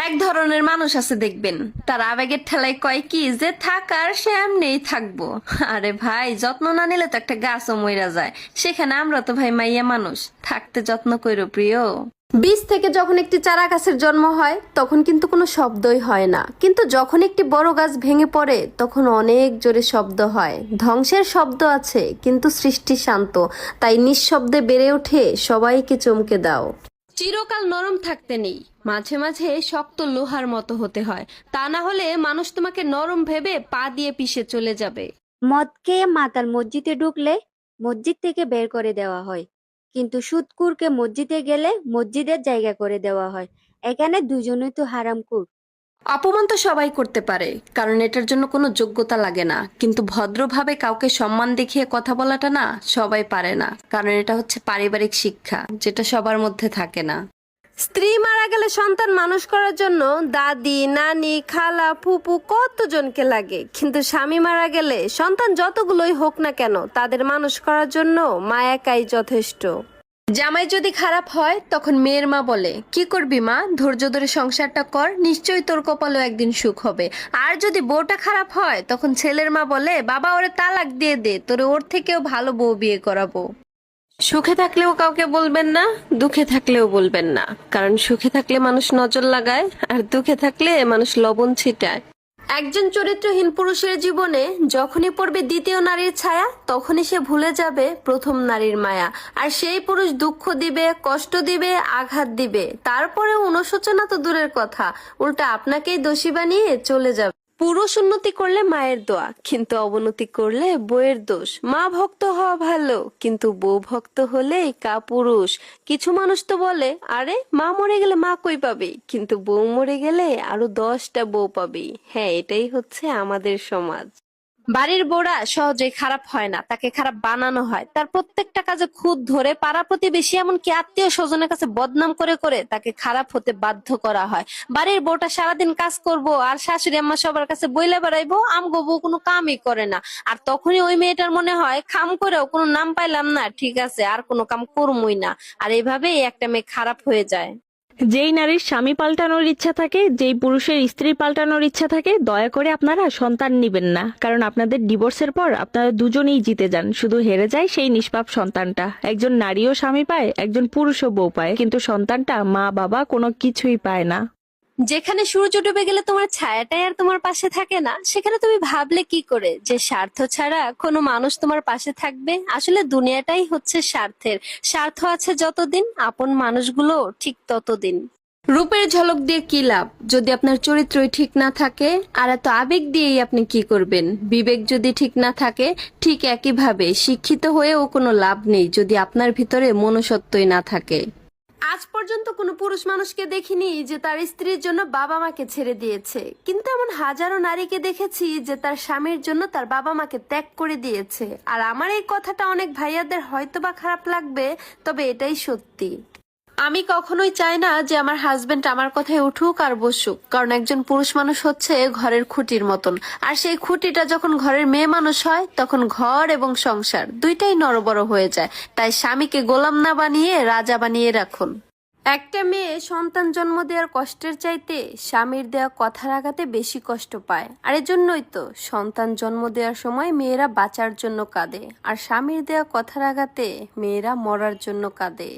এক ধরনের মানুষ আছে দেখবেন, তার আবেগের ঠেলায় কয় কি যে থাকার সে এমনিই থাকবো। আরে ভাই, যত্ন না নিলে তো একটা গাছও মইরা যায়। সেখানে আমরা তো ভাই মাইয়া মানুষ, থাকতে যত্ন কইরো প্রিয়। বীজ থেকে যখন একটি চারা গাছের জন্ম হয় তখন কিন্তু কোনো শব্দই হয় না, কিন্তু যখন একটি বড় গাছ ভেঙে পড়ে তখন অনেক জোরে শব্দ হয়। ধ্বংসের শব্দ আছে কিন্তু সৃষ্টি শান্ত, তাই নিঃশব্দে বেড়ে ওঠে সবাইকে চমকে দাও। চিরকাল নরম থাকতে নেই, মাঝে মাঝে শক্ত লোহার মতো হতে হয়, তা না হলে মানুষ তোমাকে নরম ভেবে পা দিয়ে পিষে চলে যাবে। মদ খেয়ে মাতাল মসজিদে ঢুকলে মসজিদ থেকে বের করে দেওয়া হয়, কিন্তু সুদকুরকে মসজিদে গেলে মসজিদের জায়গা করে দেওয়া হয়। এখানে দুজনেই তো হারামকুর। অপমান তো সবাই করতে পারে, কারণ এটার জন্য কোনো যোগ্যতা লাগে না, কিন্তু ভদ্রভাবে কাউকে সম্মান দেখিয়ে কথা বলাটা না সবাই পারে না, কারণ এটা হচ্ছে পারিবারিক শিক্ষা, যেটা সবার মধ্যে থাকে না। স্ত্রী মারা গেলে সন্তান মানুষ করার জন্য দাদি, নানি, খালা, ফুপু কতজনকে লাগে, কিন্তু স্বামী মারা গেলে সন্তান যতগুলোই হোক না কেন তাদের মানুষ করার জন্য মা একাই যথেষ্ট। জামাই যদি খারাপ হয় তখন মেয়ের মা বলে, কি করবি মা, ধৈর্য ধরে সংসারটা কর, নিশ্চয়ই তোর কপালেও একদিন সুখ হবে। আর যদি বউটা খারাপ হয় তখন ছেলের মা বলে, বাবা ওরে তালাক দিয়ে দে, তোরে ওর থেকেও ভালো বউ বিয়ে করাবো। সুখে থাকলেও কাউকে বলবেন না, দুঃখে থাকলেও বলবেন না, কারণ সুখে থাকলে মানুষ নজর লাগায়, আর দুঃখে থাকলে মানুষ লবণ ছিটায়। একজন চরিত্রহীন পুরুষের জীবনে যখনই পড়বে দ্বিতীয় নারীর ছায়া, তখনই সে ভুলে যাবে প্রথম নারীর মায়া। আর সেই পুরুষ দুঃখ দিবে, কষ্ট দিবে, আঘাত দিবে, তারপরে অনুশোচনা তো দূরের কথা, উল্টা আপনাকেই দোষী বানিয়ে চলে যাবে। পুরুষ উন্নতি করলে মায়ের দোয়া, কিন্তু অবনতি করলে বউয়ের দোষ। মা ভক্ত হওয়া ভালো, কিন্তু বউ ভক্ত হলে কাপুরুষ। কিছু মানুষ তো বলে, আরে মা মরে গেলে মা কই পাবে, কিন্তু বউ মরে গেলে আরো 10টা বউ পাবে। হ্যাঁ, এটাই হচ্ছে আমাদের সমাজ। বাড়ির বউরা সহজে খারাপ হয় না, তাকে খারাপ বানানো হয়। তার প্রত্যেকটা কাজে খুঁত ধরে পাড়া প্রতিবেশী এমনকি আত্মীয় স্বজনের কাছে বদনাম করে করে তাকে খারাপ হতে বাধ্য করা হয়। বাড়ির বউটা সারাদিন কাজ করব আর শাশুড়ি আম্মা সবার কাছে বইলে বেড়াইবো আমগো বউ কোনো কামই করে না। আর তখনই ওই মেয়েটার মনে হয়, খাম করেও কোনো নাম পাইলাম না, ঠিক আছে আর কোনো কাম করবই না। আর এইভাবেই একটা মেয়ে খারাপ হয়ে যায়। যেই নারীর স্বামী পাল্টানোর ইচ্ছা থাকে, যেই পুরুষের স্ত্রী পাল্টানোর ইচ্ছা থাকে, দয়া করে আপনারা সন্তান নিবেন না, কারণ আপনাদের ডিভোর্সের পর আপনারা দুজনেই জিতে যান, শুধু হেরে যায় সেই নিষ্পাপ সন্তানটা। একজন নারীও স্বামী পায়, একজন পুরুষও বউ পায়, কিন্তু সন্তানটা মা বাবা কোনো কিছুই পায় না। যেখানে সূর্য ডুবে গেলে তোমার ছায়াটাই আর তোমার পাশে থাকে না, সেখানে তুমি ভাবলে কি করে যে স্বার্থ ছাড়া কোনো মানুষ তোমার পাশে থাকবে? আসলে দুনিয়াটাই হচ্ছে স্বার্থের। স্বার্থ আছে যতদিন, আপন মানুষগুলো ঠিক ততদিন। রূপের ঝলক দিয়ে কি লাভ যদি আপনার চরিত্রই ঠিক না থাকে? আর এত আবেগ দিয়েই আপনি কি করবেন? বিবেক যদি ঠিক না থাকে, ঠিক একইভাবে শিক্ষিত হয়েও কোনো লাভ নেই যদি আপনার ভিতরে মনুষ্যত্বই না থাকে। আজ পর্যন্ত কোনো পুরুষ মানুষকে দেখিনি যে তার স্ত্রীর জন্য বাবা মাকে ছেড়ে দিয়েছে, কিন্তু এমন হাজারো নারীকে দেখেছি যে তার স্বামীর জন্য তার বাবা মাকে ত্যাগ করে দিয়েছে। আর আমার এই কথাটা অনেক ভাইয়াদের হয়তো বা খারাপ লাগবে, তবে এটাই সত্যি। আমি কখনোই চাই না যে আমার হাজবেন্ড আমার কথায় উঠুক আর বসুক, কারণ একজন পুরুষ মানুষ হচ্ছে ঘরের খুঁটির মতন, আর সেই খুঁটিটা যখন ঘরের মেয়ে মানুষ হয় তখন ঘর এবং সংসার দুইটাই নড়বড় হয়ে যায়। তাই স্বামীকে গোলাম না বানিয়ে রাজা বানিয়ে রাখুন। একটা মেয়ে সন্তান জন্ম দেওয়ার কষ্টের চাইতে স্বামীর দেওয়া কথার আঘাতে বেশি কষ্ট পায়। আর এজন্যই তো সন্তান জন্ম দেওয়ার সময় মেয়েরা বাঁচার জন্য কাঁদে, আর স্বামীর দেওয়া কথার আঘাতে মেয়েরা মরার জন্য কাঁদে।